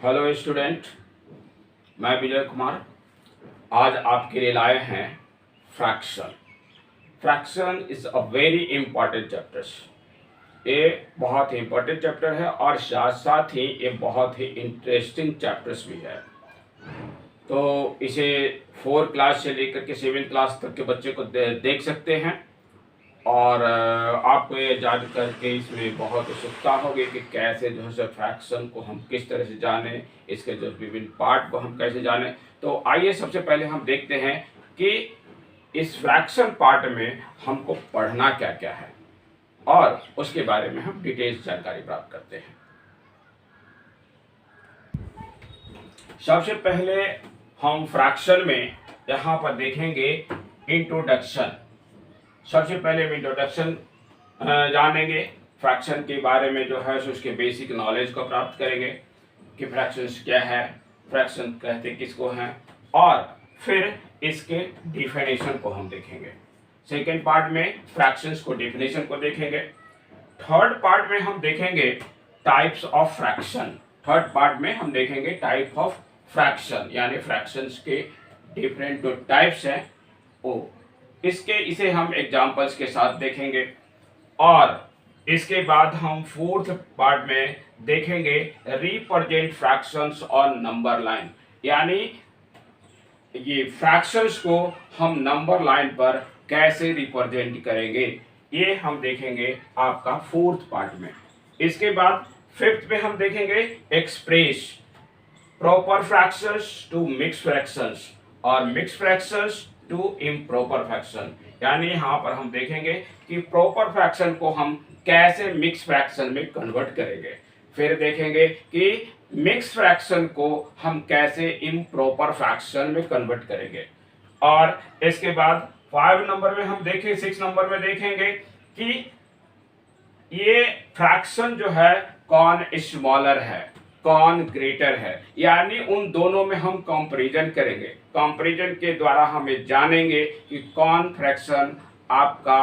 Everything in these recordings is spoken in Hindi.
हेलो स्टूडेंट, मैं विजय कुमार आज आपके लिए लाए हैं fraction. Fraction is a very important chapter. ये बहुत ही इंपॉर्टेंट चैप्टर है और साथ साथ ही ये बहुत ही इंटरेस्टिंग चैप्टर्स भी है। तो इसे 4 क्लास से लेकर के 7 क्लास तक के बच्चे को देख सकते हैं और आपको ये जान करके इसमें बहुत उत्सुकता होगी कि कैसे जो है फ्रैक्शन को हम किस तरह से जाने, इसके जो विभिन्न पार्ट को हम कैसे जाने। तो आइए सबसे पहले हम देखते हैं कि इस फ्रैक्शन पार्ट में हमको पढ़ना क्या क्या है और उसके बारे में हम डिटेल्स जानकारी प्राप्त करते हैं। सबसे पहले हम फ्रैक्शन में यहाँ पर देखेंगे इंट्रोडक्शन। सबसे पहले हम इंट्रोडक्शन जानेंगे, फ्रैक्शन के बारे में जो है उसके बेसिक नॉलेज को प्राप्त करेंगे कि फ्रैक्शंस क्या है, फ्रैक्शन कहते किसको हैं, और फिर इसके डिफिनेशन को हम देखेंगे। सेकेंड पार्ट में फ्रैक्शंस को डिफिनेशन को देखेंगे। थर्ड पार्ट में हम देखेंगे types of fraction. Third part में हम देखेंगे टाइप ऑफ फ्रैक्शन, यानी फ्रैक्शंस के डिफरेंट जो टाइप्स हैं वो इसे हम एग्जांपल्स के साथ देखेंगे। और इसके बाद हम फोर्थ पार्ट में देखेंगे represent fractions on number line, यानी ये फ्रैक्शंस को हम नंबर लाइन पर कैसे रिप्रेजेंट करेंगे, ये हम देखेंगे आपका फोर्थ पार्ट में। इसके बाद फिफ्थ में हम देखेंगे express proper fractions to mix fractions और mix fractions to improper fraction, यानी यहाँ पर हम देखेंगे कि प्रॉपर फ्रैक्शन को हम कैसे मिक्स फ्रैक्शन में कन्वर्ट करेंगे। फिर देखेंगे कि मिक्स फ्रैक्शन को हम कैसे इम्प्रॉपर फ्रैक्शन में कन्वर्ट करेंगे। और इसके बाद 5 नंबर में हम देखें 6 नंबर में देखेंगे कि ये फ्रैक्शन जो है कौन स्मॉलर है कौन ग्रेटर है, यानी उन दोनों में हम कंपैरिजन करेंगे। कंपैरिजन के द्वारा हमें जानेंगे कि कौन फ्रैक्शन आपका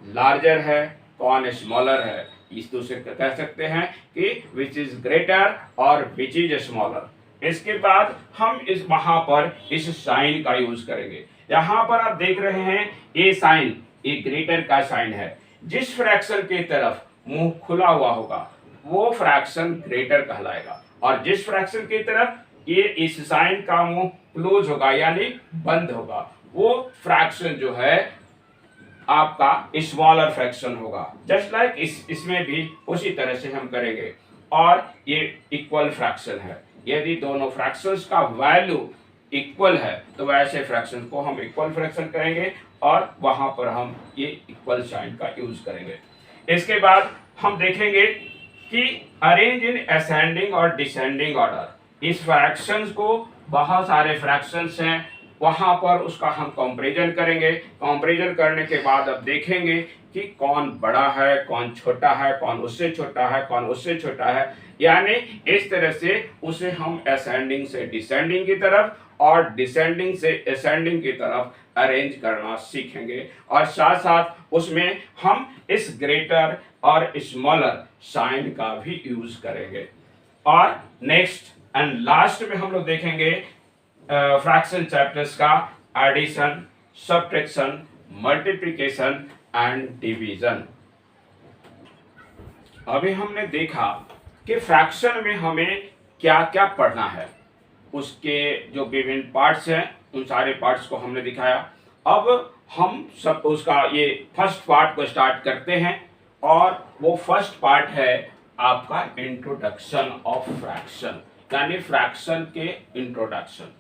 लार्जर है कौन स्मॉलर है। इस दूसरे कह सकते हैं कि विच इज ग्रेटर और विच इज स्मॉलर। इसके बाद हम इस वहां पर इस साइन का यूज करेंगे। यहाँ पर आप देख रहे हैं ये साइन, ये ग्रेटर का साइन है। जिस फ्रैक्शन की तरफ मुंह खुला हुआ होगा वो फ्रैक्शन ग्रेटर कहलाएगा, और जिस फ्रैक्शन की तरफ ये इस साइन का मुंह क्लोज होगा यानी बंद होगा वो फ्रैक्शन जो है आपका स्मॉलर फ्रैक्शन होगा। जस्ट लाइक इसमें भी उसी तरह से हम करेंगे। और ये इक्वल फ्रैक्शन है, यदि दोनों फ्रैक्शंस का वैल्यू इक्वल है तो वैसे फ्रैक्शन को हम इक्वल फ्रैक्शन करेंगे और वहां पर हम ये इक्वल साइन का यूज करेंगे। इसके बाद हम देखेंगे कि अरेंज इन असेंडिंग और डिसेंडिंग ऑर्डर। इस फ्रैक्शंस को बहुत सारे फ्रैक्शंस हैं, वहां पर उसका हम कंपैरिजन करेंगे। कंपैरिजन करने के बाद अब देखेंगे कि कौन बड़ा है कौन छोटा है, कौन उससे छोटा है कौन उससे छोटा है, यानी इस तरह से उसे हम असेंडिंग से डिसेंडिंग की तरफ और डिसेंडिंग से असेंडिंग की तरफ अरेंज करना सीखेंगे। और साथ साथ उसमें हम इस ग्रेटर और स्मॉलर साइन का भी यूज करेंगे। और नेक्स्ट एंड लास्ट में हम लोग देखेंगे फ्रैक्शन चैप्टर्स का addition, subtraction, multiplication and division. अभी हमने देखा कि फ्रैक्शन में हमें क्या क्या पढ़ना है, उसके जो विभिन्न पार्ट्स हैं उन सारे पार्ट्स को हमने दिखाया। अब हम सब उसका ये फर्स्ट पार्ट को स्टार्ट करते हैं और वो फर्स्ट पार्ट है आपका इंट्रोडक्शन ऑफ फ्रैक्शन, यानी फ्रैक्शन के इंट्रोडक्शन।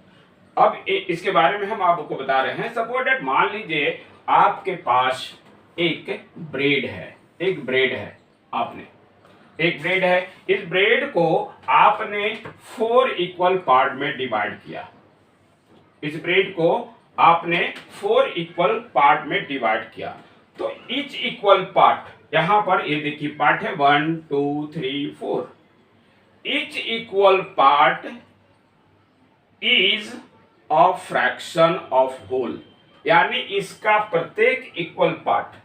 अब इसके बारे में हम आपको बता रहे हैं। सपोज दैट मान लीजिए आपके पास एक ब्रेड है, एक ब्रेड है, आपने एक ब्रेड है, इस ब्रेड को आपने 4 इक्वल पार्ट में डिवाइड किया। इस ब्रेड को आपने 4 इक्वल पार्ट में डिवाइड किया। तो ईच इक्वल पार्ट, यहां पर ये देखिए पार्ट है 1 2 3 4। Each equal part is a fraction of whole, यानी इसका प्रत्येक इक्वल पार्ट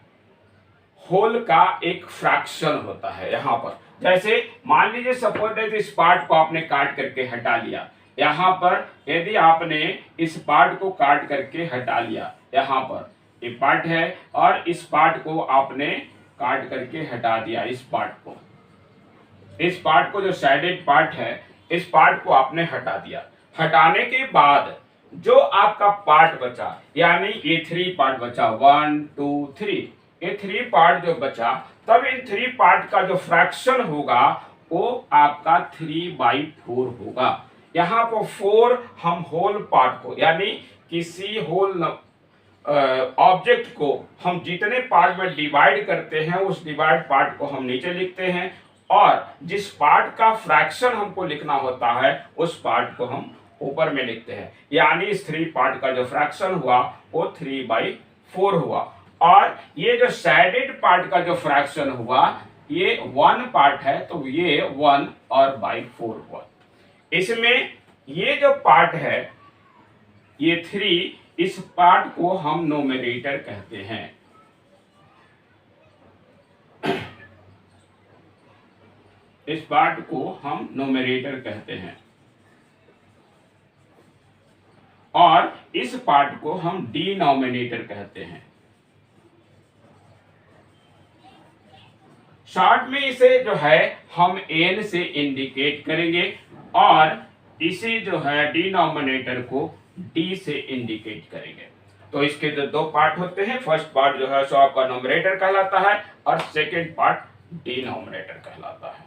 होल का एक फ्रैक्शन होता है। यहां पर जैसे मान लीजिए सपोज इस पार्ट को आपने काट करके हटा लिया, यहाँ पर यदि आपने इस पार्ट को काट करके हटा लिया, यहाँ पर ये पार्ट है और इस पार्ट को आपने काट करके हटा दिया, इस पार्ट को जो साइडेड पार्ट है इस पार्ट को आपने हटा दिया। हटाने के बाद जो आपका पार्ट बचा, यानी ये 3 पार्ट बचा, 1 2 3, ये 3 पार्ट जो बचा, तब इन 3 पार्ट का जो फ्रैक्शन होगा वो आपका 3/4 होगा। यहाँ पर 4 हम होल पार्ट को, यानी किसी होल ऑब्जेक्ट को हम जितने पार्ट में डिवाइड करते हैं उस डिवाइड पार्ट को हम नीचे लिखते हैं, और जिस पार्ट का फ्रैक्शन हमको लिखना होता है उस पार्ट को हम ऊपर में लिखते हैं। यानी इस 3 पार्ट का जो फ्रैक्शन हुआ वो 3/4 हुआ, और ये जो सैडेड पार्ट का जो फ्रैक्शन हुआ ये 1 पार्ट है, तो ये 1 और 4 हुआ। इसमें ये जो पार्ट है ये 3, इस पार्ट को हम नोमिनेटर कहते हैं। इस पार्ट को हम नोमिनेटर कहते हैं और इस पार्ट को हम डिनोमिनेटर कहते हैं। शॉर्ट में इसे जो है हम n से इंडिकेट करेंगे और इसे जो है डिनोमिनेटर को d से इंडिकेट करेंगे। तो इसके जो 2 पार्ट होते हैं, फर्स्ट पार्ट जो है सो आपका नोमिनेटर कहलाता है और सेकेंड पार्ट डिनोमिनेटर कहलाता है।